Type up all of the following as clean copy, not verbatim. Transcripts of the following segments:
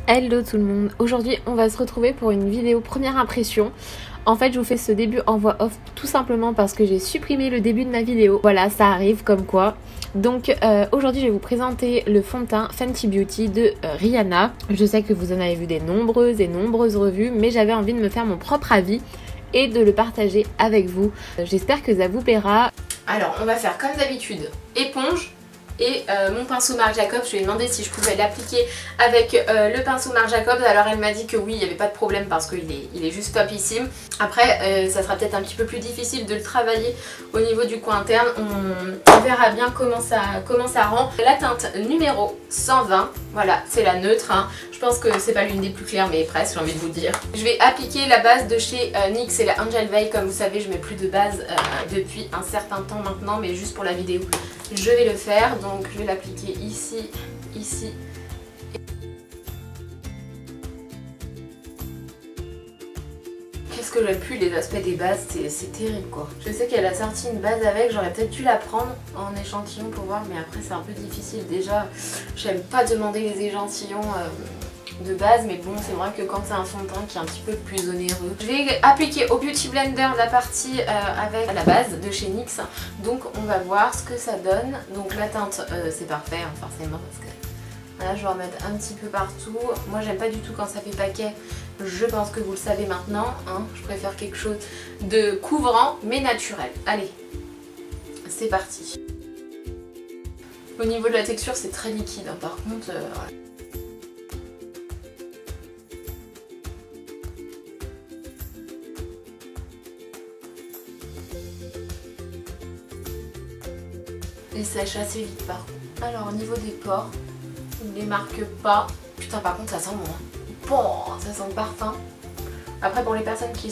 Hello tout le monde, aujourd'hui on va se retrouver pour une vidéo première impression. En fait je vous fais ce début en voix off tout simplement parce que j'ai supprimé le début de ma vidéo. Voilà, ça arrive comme quoi. Donc aujourd'hui je vais vous présenter le fond de teint Fenty Beauty de Rihanna. Je sais que vous en avez vu des nombreuses et nombreuses revues, mais j'avais envie de me faire mon propre avis et de le partager avec vous. J'espère que ça vous plaira. Alors on va faire comme d'habitude, éponge. Et mon pinceau Marc Jacobs, je lui ai demandé si je pouvais l'appliquer avec le pinceau Marc Jacobs. Alors elle m'a dit que oui, il n'y avait pas de problème parce qu'il est juste topissime. Après ça sera peut-être un petit peu plus difficile de le travailler au niveau du coin interne. On verra bien comment ça rend. La teinte numéro 120, voilà, c'est la neutre, hein. Je pense que c'est pas l'une des plus claires mais presque, j'ai envie de vous dire. Je vais appliquer la base de chez NYX, c'est la Angel Veil. Comme vous savez, je mets plus de base depuis un certain temps maintenant, mais juste pour la vidéo je vais le faire. Donc je vais l'appliquer ici, ici. Qu'est-ce que j'aime plus les aspects des bases, c'est terrible quoi. Je sais qu'elle a sorti une base avec, j'aurais peut-être dû la prendre en échantillon pour voir, mais après c'est un peu difficile. Déjà j'aime pas demander les échantillons de base, mais bon, c'est vrai que quand c'est un fond de teint qui est un petit peu plus onéreux. Je vais appliquer au Beauty Blender la partie avec la base de chez NYX, donc on va voir ce que ça donne. Donc la teinte c'est parfait hein, forcément, parce que voilà, je vais en mettre un petit peu partout. Moi j'aime pas du tout quand ça fait paquet, je pense que vous le savez maintenant, hein. Je préfère quelque chose de couvrant mais naturel. Allez, c'est parti. Au niveau de la texture c'est très liquide hein, par contre voilà. Il sèche assez vite par contre. Alors au niveau des pores, il ne les marque pas. Putain par contre ça sent bon. Bon, ça sent le parfum. Après pour les personnes qui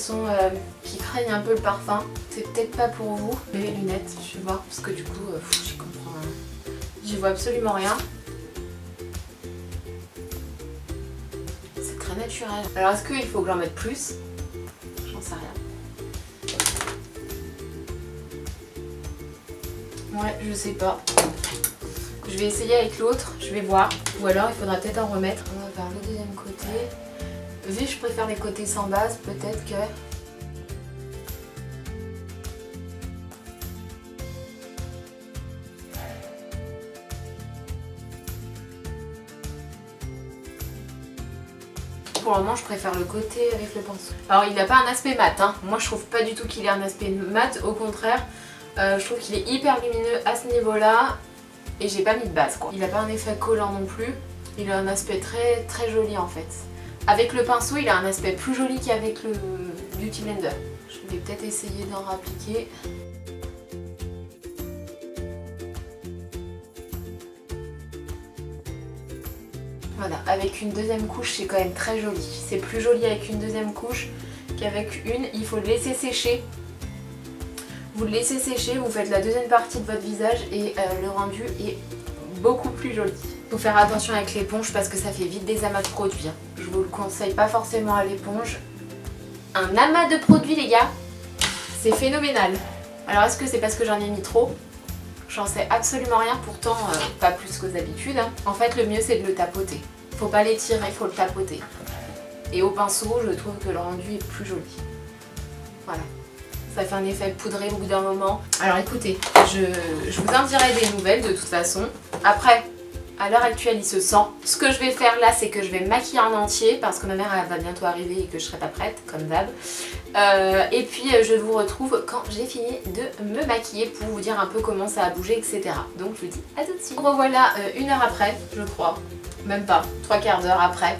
craignent un peu le parfum, c'est peut-être pas pour vous. Les lunettes, je vais voir parce que du coup j'y comprends. J'y vois absolument rien. C'est très naturel. Alors est-ce qu'il faut que j'en mette plus? J'en sais rien. Ouais, je sais pas. Je vais essayer avec l'autre, je vais voir. Ou alors il faudra peut-être en remettre. On va faire le deuxième côté. Vu que je préfère les côtés sans base, peut-être que... Pour le moment, je préfère le côté avec le pinceau. Alors il n'a pas un aspect mat, hein. Moi je trouve pas du tout qu'il ait un aspect mat, au contraire. Je trouve qu'il est hyper lumineux à ce niveau-là et j'ai pas mis de base quoi. Il n'a pas un effet collant non plus, il a un aspect très très joli en fait. Avec le pinceau il a un aspect plus joli qu'avec le Beauty Blender. Je vais peut-être essayer d'en rappliquer. Voilà, avec une deuxième couche c'est quand même très joli. C'est plus joli avec une deuxième couche qu'avec une, il faut le laisser sécher. Vous le laissez sécher, vous faites la deuxième partie de votre visage et le rendu est beaucoup plus joli. Il faut faire attention avec l'éponge parce que ça fait vite des amas de produits. Hein. Je vous le conseille pas forcément à l'éponge. Un amas de produits les gars, c'est phénoménal. Alors est-ce que c'est parce que j'en ai mis trop? J'en sais absolument rien, pourtant pas plus qu'aux habitudes. Hein. En fait le mieux c'est de le tapoter. Faut pas l'étirer, il faut le tapoter. Et au pinceau je trouve que le rendu est plus joli. Voilà. Ça fait un effet poudré au bout d'un moment. Alors écoutez, je vous en dirai des nouvelles de toute façon. Après, à l'heure actuelle, il se sent. Ce que je vais faire là, c'est que je vais me maquiller en entier parce que ma mère elle va bientôt arriver et que je serai pas prête, comme d'hab. Et puis je vous retrouve quand j'ai fini de me maquiller pour vous dire un peu comment ça a bougé, etc. Donc je vous dis à tout de suite. Revoilà une heure après, je crois. Même pas, 3/4 d'heure après.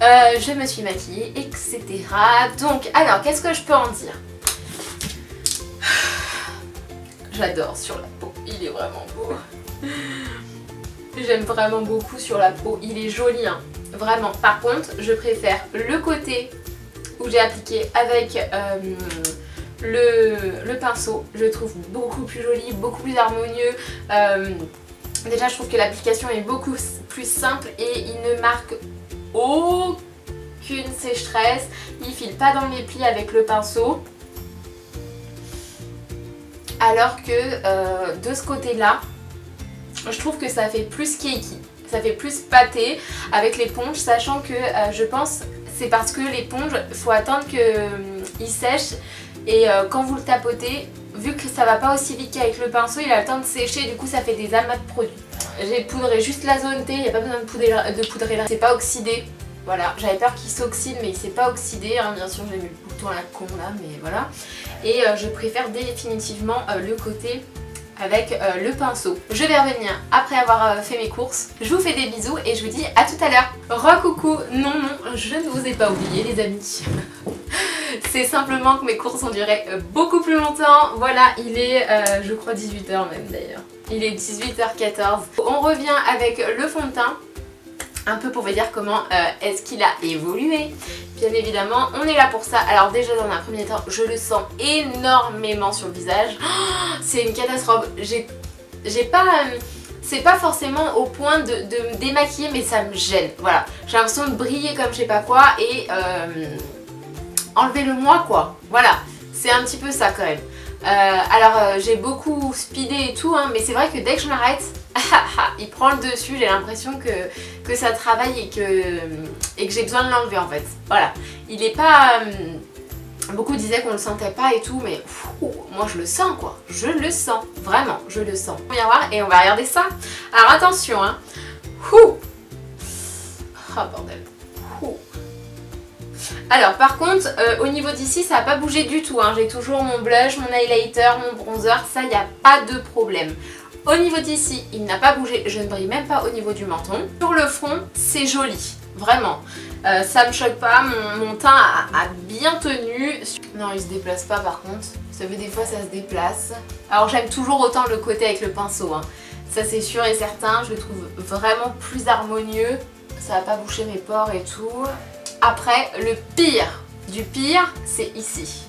Je me suis maquillée, etc. Donc, alors, qu'est-ce que je peux en dire? J'adore sur la peau, il est vraiment beau. J'aime vraiment beaucoup sur la peau, il est joli hein, vraiment. Par contre, je préfère le côté où j'ai appliqué avec le pinceau. Je le trouve beaucoup plus joli, beaucoup plus harmonieux. Déjà, je trouve que l'application est beaucoup plus simple et il ne marque aucune sécheresse. Il file pas dans les plis avec le pinceau. Alors que de ce côté là, je trouve que ça fait plus cakey. ça fait plus pâté avec l'éponge, sachant que je pense c'est parce que l'éponge, il faut attendre qu'il sèche et quand vous le tapotez, vu que ça va pas aussi vite qu'avec le pinceau, il a le temps de sécher, du coup ça fait des amas de produits. J'ai poudré juste la zone T, il n'y a pas besoin de poudrer là, c'est pas oxydé. Voilà, j'avais peur qu'il s'oxyde mais il s'est pas oxydé, hein. Bien sûr j'ai mis le bouton à la con là, mais voilà. Et je préfère définitivement le côté avec le pinceau. Je vais revenir après avoir fait mes courses. Je vous fais des bisous et je vous dis à tout à l'heure. Re-coucou, non, je ne vous ai pas oublié les amis. C'est simplement que mes courses ont duré beaucoup plus longtemps. Voilà, il est, je crois 18 h même d'ailleurs. Il est 18h14. On revient avec le fond de teint. Un peu pour vous dire comment est-ce qu'il a évolué. Bien évidemment, on est là pour ça. Alors déjà dans un premier temps, je le sens énormément sur le visage. Oh, c'est une catastrophe. J'ai pas... c'est pas forcément au point de me démaquiller, mais ça me gêne. Voilà, j'ai l'impression de briller comme je sais pas quoi et enlevez-le moi quoi. Voilà, c'est un petit peu ça quand même. Alors j'ai beaucoup speedé et tout, hein, mais c'est vrai que dès que je m'arrête, il prend le dessus, j'ai l'impression que ça travaille et que j'ai besoin de l'enlever en fait. Voilà, il est pas... beaucoup disaient qu'on le sentait pas et tout, mais moi je le sens quoi, je le sens, vraiment, je le sens. On va voir et on va regarder ça. Alors attention, hein. Oh bordel. Alors par contre, au niveau d'ici, ça n'a pas bougé du tout, hein. J'ai toujours mon blush, mon highlighter, mon bronzer, ça, il n'y a pas de problème. Au niveau d'ici, il n'a pas bougé, je ne brille même pas au niveau du menton. Sur le front, c'est joli, vraiment. Ça me choque pas, mon teint a bien tenu. Non, il se déplace pas par contre. Vous savez, des fois ça se déplace. Alors j'aime toujours autant le côté avec le pinceau, hein. Ça c'est sûr et certain, je le trouve vraiment plus harmonieux. Ça va pas boucher mes pores et tout. Après, le pire du pire, c'est ici.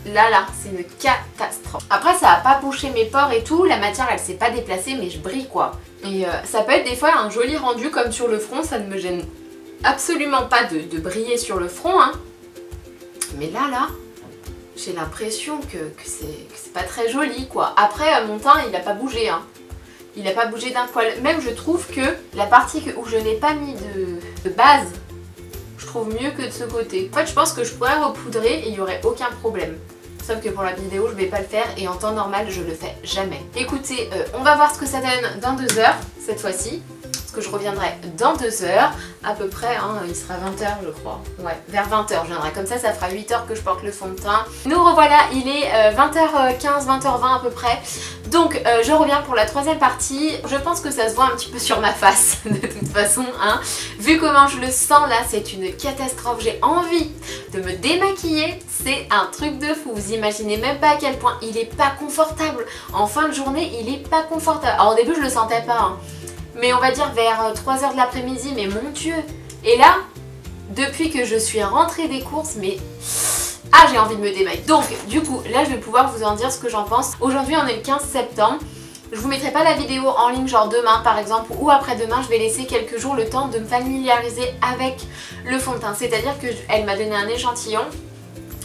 Là, c'est une catastrophe. Après, ça va pas boucher mes pores et tout. La matière, elle s'est pas déplacée, mais je brille quoi. Et ça peut être des fois un joli rendu comme sur le front. Ça ne me gêne absolument pas de briller sur le front, hein. Mais là, j'ai l'impression que c'est pas très joli quoi. Après, mon teint, il a pas bougé, hein. Il a pas bougé d'un poil. Même, je trouve que la partie où je n'ai pas mis de base, je trouve mieux que de ce côté. En fait, je pense que je pourrais repoudrer et il n'y aurait aucun problème. Sauf que pour la vidéo, je vais pas le faire et en temps normal, je le fais jamais. Écoutez, on va voir ce que ça donne dans 2 heures, cette fois-ci. Parce que je reviendrai dans 2 heures, à peu près, hein, il sera 20 h je crois. Ouais, vers 20 h je viendrai. Comme ça fera 8 heures que je porte le fond de teint. Nous revoilà, il est 20h15, 20h20 à peu près. Donc je reviens pour la 3e partie. Je pense que ça se voit un petit peu sur ma face, de toute façon, hein. Vu comment je le sens là, c'est une catastrophe. J'ai envie de me démaquiller, c'est un truc de fou. Vous imaginez même pas à quel point il est pas confortable. En fin de journée, il est pas confortable. Alors au début, je le sentais pas, hein. Mais on va dire vers 3 h de l'après-midi, mais mon Dieu. Et là, depuis que je suis rentrée des courses, mais... ah, j'ai envie de me démaquiller. Donc, du coup, là, je vais pouvoir vous en dire ce que j'en pense. Aujourd'hui, on est le 15 septembre. Je vous mettrai pas la vidéo en ligne, genre demain, par exemple, ou après-demain. Je vais laisser quelques jours le temps de me familiariser avec le fond de teint. C'est-à-dire qu'elle m'a donné un échantillon.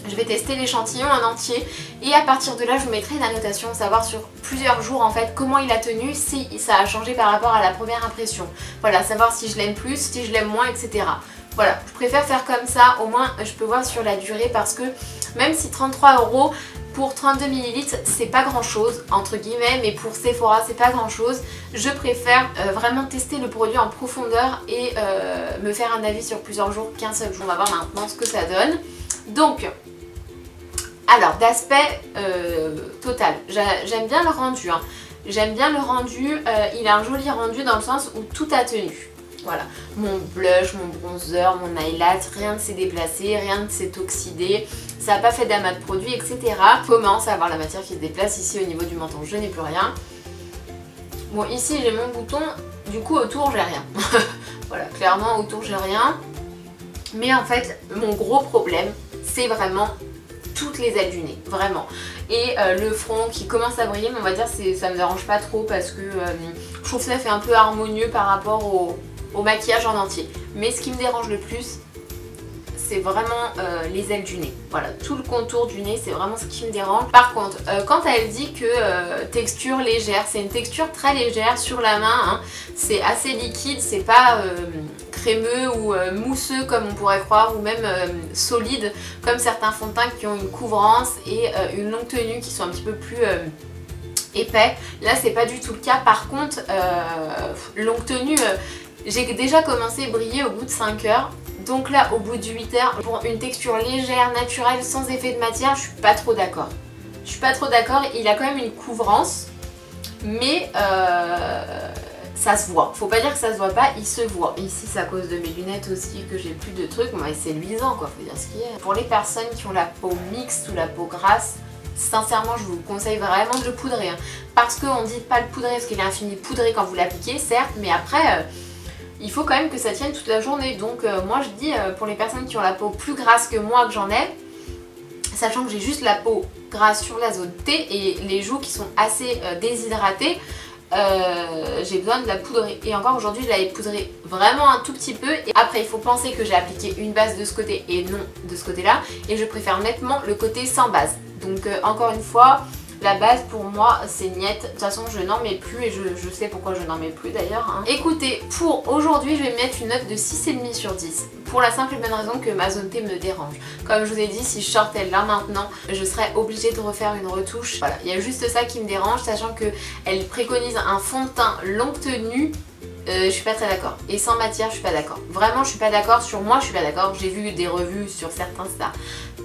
Je vais tester l'échantillon en entier et à partir de là je vous mettrai une annotation, savoir sur plusieurs jours en fait comment il a tenu, si ça a changé par rapport à la première impression. Voilà, savoir si je l'aime plus, si je l'aime moins, etc. Voilà, je préfère faire comme ça, au moins je peux voir sur la durée parce que même si 33 € pour 32 ml c'est pas grand chose entre guillemets, mais pour Sephora c'est pas grand chose, je préfère vraiment tester le produit en profondeur et me faire un avis sur plusieurs jours qu'un seul jour. On va voir maintenant ce que ça donne. Donc... alors d'aspect total, j'aime bien le rendu, hein. J'aime bien le rendu, il a un joli rendu dans le sens où tout a tenu. Voilà, mon blush, mon bronzer, mon highlight, rien ne s'est déplacé, rien ne s'est oxydé, ça n'a pas fait d'amas de produits, etc. Commence à avoir la matière qui se déplace ici au niveau du menton, je n'ai plus rien. Bon, ici j'ai mon bouton, du coup autour j'ai rien. Voilà, clairement autour j'ai rien. Mais en fait, mon gros problème, c'est vraiment toutes les ailes du nez, vraiment. Et le front qui commence à briller, mais on va dire ça me dérange pas trop parce que je trouve que ça fait un peu harmonieux par rapport au maquillage en entier. Mais ce qui me dérange le plus, c'est vraiment les ailes du nez. Voilà, tout le contour du nez, c'est vraiment ce qui me dérange. Par contre, quand elle dit que texture légère, c'est une texture très légère sur la main, hein. C'est assez liquide, c'est pas crémeux ou mousseux comme on pourrait croire, ou même solide comme certains fonds de teint qui ont une couvrance et une longue tenue qui sont un petit peu plus épais. Là c'est pas du tout le cas. Par contre longue tenue, j'ai déjà commencé à briller au bout de 5 heures. Donc là au bout de 8 heures, pour une texture légère, naturelle, sans effet de matière, je suis pas trop d'accord. Je suis pas trop d'accord, il a quand même une couvrance, mais ça se voit. Faut pas dire que ça se voit pas, il se voit. Ici c'est à cause de mes lunettes aussi que j'ai plus de trucs, mais c'est luisant quoi, faut dire ce qu'il y a. Pour les personnes qui ont la peau mixte ou la peau grasse, sincèrement je vous conseille vraiment de le poudrer, hein. Parce qu'on dit pas le poudrer parce qu'il est infini poudré quand vous l'appliquez, certes, mais après il faut quand même que ça tienne toute la journée. Donc moi je dis pour les personnes qui ont la peau plus grasse que moi, que j'en ai, sachant que j'ai juste la peau grasse sur la zone T et les joues qui sont assez déshydratées, j'ai besoin de la poudrer. Et encore aujourd'hui je l'avais poudrée vraiment un tout petit peu. Et après il faut penser que j'ai appliqué une base de ce côté et non de ce côté là, et je préfère nettement le côté sans base. Donc encore une fois, la base pour moi c'est niet. De toute façon je n'en mets plus et je sais pourquoi je n'en mets plus d'ailleurs, hein. Écoutez, pour aujourd'hui je vais mettre une note de 6,5 sur 10. Pour la simple et bonne raison que ma zone T me dérange. Comme je vous ai dit, si je sortais là maintenant, je serais obligée de refaire une retouche. Voilà, il y a juste ça qui me dérange, sachant qu'elle préconise un fond de teint longue tenue. Je suis pas très d'accord. Et sans matière, je suis pas d'accord. Vraiment, je suis pas d'accord. Sur moi, je suis pas d'accord. J'ai vu des revues sur certains stars.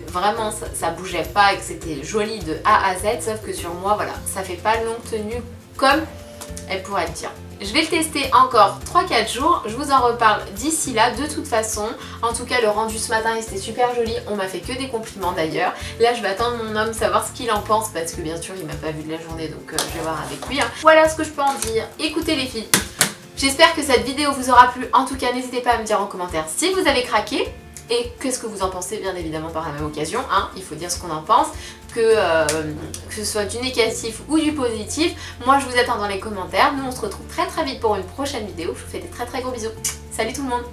Vraiment, ça bougeait pas et que c'était joli de A à Z. Sauf que sur moi, voilà, ça fait pas longue tenue comme elle pourrait le dire. Je vais le tester encore 3-4 jours, je vous en reparle d'ici là de toute façon. En tout cas le rendu ce matin il était super joli, on m'a fait que des compliments d'ailleurs. Là je vais attendre mon homme, savoir ce qu'il en pense parce que bien sûr il m'a pas vu de la journée, donc je vais voir avec lui, hein. Voilà ce que je peux en dire. Écoutez les filles, j'espère que cette vidéo vous aura plu. En tout cas n'hésitez pas à me dire en commentaire si vous avez craqué. Et qu'est-ce que vous en pensez, bien évidemment par la même occasion, hein, il faut dire ce qu'on en pense, que ce soit du négatif ou du positif. Moi je vous attends dans les commentaires, nous on se retrouve très vite pour une prochaine vidéo, je vous fais des très gros bisous. Salut tout le monde!